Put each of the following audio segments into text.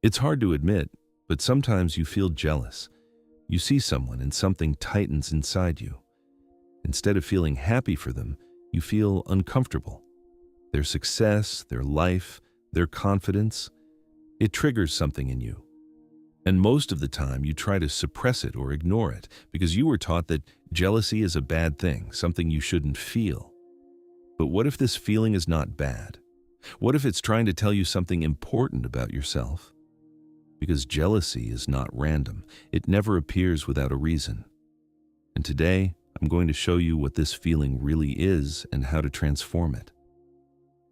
It's hard to admit, but sometimes you feel jealous. You see someone and something tightens inside you. Instead of feeling happy for them, you feel uncomfortable. Their success, their life, their confidence, it triggers something in you. And most of the time, you try to suppress it or ignore it because you were taught that jealousy is a bad thing, something you shouldn't feel. But what if this feeling is not bad? What if it's trying to tell you something important about yourself? Because jealousy is not random. It never appears without a reason. And today, I'm going to show you what this feeling really is and how to transform it.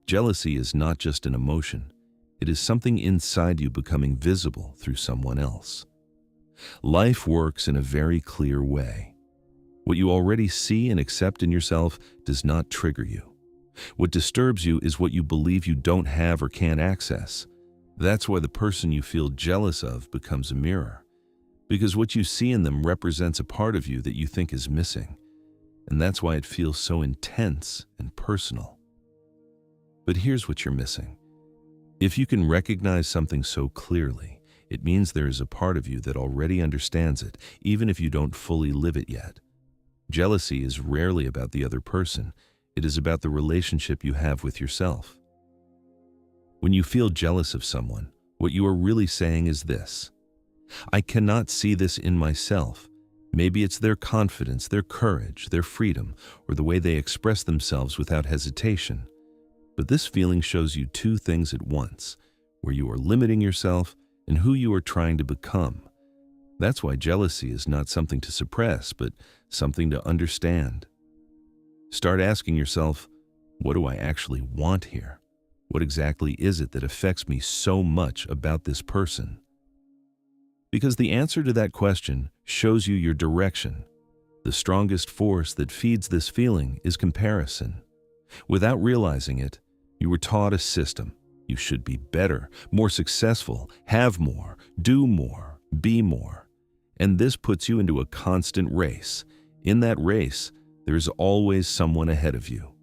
Jealousy is not just an emotion. It is something inside you becoming visible through someone else. Life works in a very clear way. What you already see and accept in yourself does not trigger you. What disturbs you is what you believe you don't have or can't access. That's why the person you feel jealous of becomes a mirror. Because what you see in them represents a part of you that you think is missing. And that's why it feels so intense and personal. But here's what you're missing. If you can recognize something so clearly, it means there is a part of you that already understands it, even if you don't fully live it yet. Jealousy is rarely about the other person. It is about the relationship you have with yourself. When you feel jealous of someone, what you are really saying is this: I cannot see this in myself. Maybe it's their confidence, their courage, their freedom, or the way they express themselves without hesitation. But this feeling shows you two things at once, where you are limiting yourself and who you are trying to become. That's why jealousy is not something to suppress, but something to understand. Start asking yourself, what do I actually want here? What exactly is it that affects me so much about this person? Because the answer to that question shows you your direction. The strongest force that feeds this feeling is comparison. Without realizing it, you were taught a system. You should be better, more successful, have more, do more, be more. And this puts you into a constant race. In that race, there is always someone ahead of you.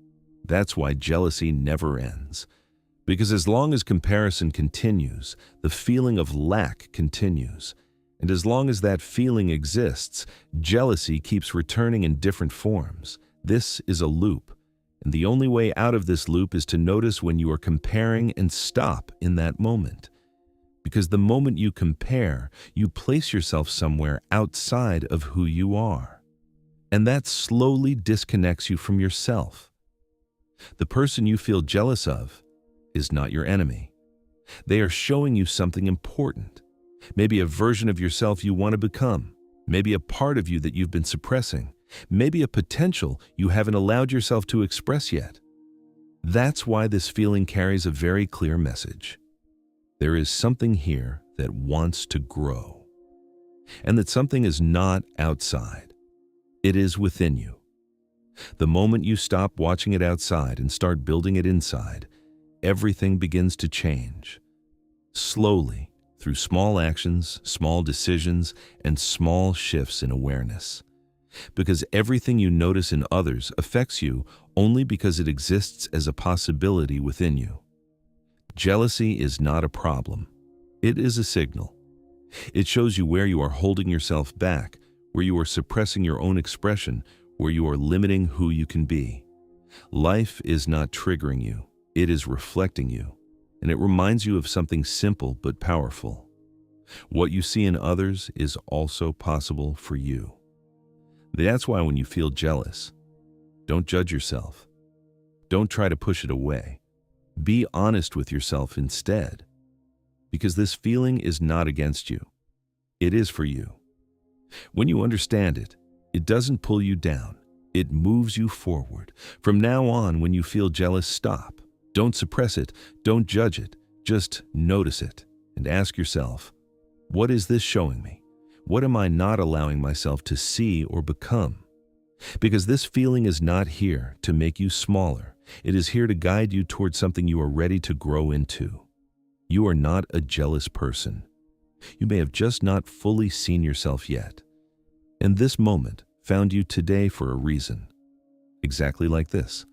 That's why jealousy never ends. Because as long as comparison continues, the feeling of lack continues. And as long as that feeling exists, jealousy keeps returning in different forms. This is a loop. And the only way out of this loop is to notice when you are comparing and stop in that moment. Because the moment you compare, you place yourself somewhere outside of who you are. And that slowly disconnects you from yourself. The person you feel jealous of is not your enemy. They are showing you something important. Maybe a version of yourself you want to become. Maybe a part of you that you've been suppressing. Maybe a potential you haven't allowed yourself to express yet. That's why this feeling carries a very clear message. There is something here that wants to grow. And that something is not outside. It is within you. The moment you stop watching it outside and start building it inside, everything begins to change. Slowly, through small actions, small decisions, and small shifts in awareness. Because everything you notice in others affects you only because it exists as a possibility within you. Jealousy is not a problem. It is a signal. It shows you where you are holding yourself back, where you are suppressing your own expression, where you are limiting who you can be. Life is not triggering you. It is reflecting you. And it reminds you of something simple but powerful. What you see in others is also possible for you. That's why when you feel jealous, don't judge yourself. Don't try to push it away. Be honest with yourself instead. Because this feeling is not against you. It is for you. When you understand it, it doesn't pull you down. It moves you forward. From now on, when you feel jealous, stop. Don't suppress it. Don't judge it. Just notice it and ask yourself, what is this showing me? What am I not allowing myself to see or become? Because this feeling is not here to make you smaller. It is here to guide you towards something you are ready to grow into. You are not a jealous person. You may have just not fully seen yourself yet. And this moment found you today for a reason. Exactly like this.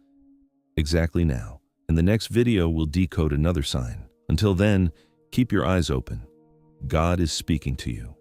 Exactly now. In the next video, we'll decode another sign. Until then, keep your eyes open. God is speaking to you.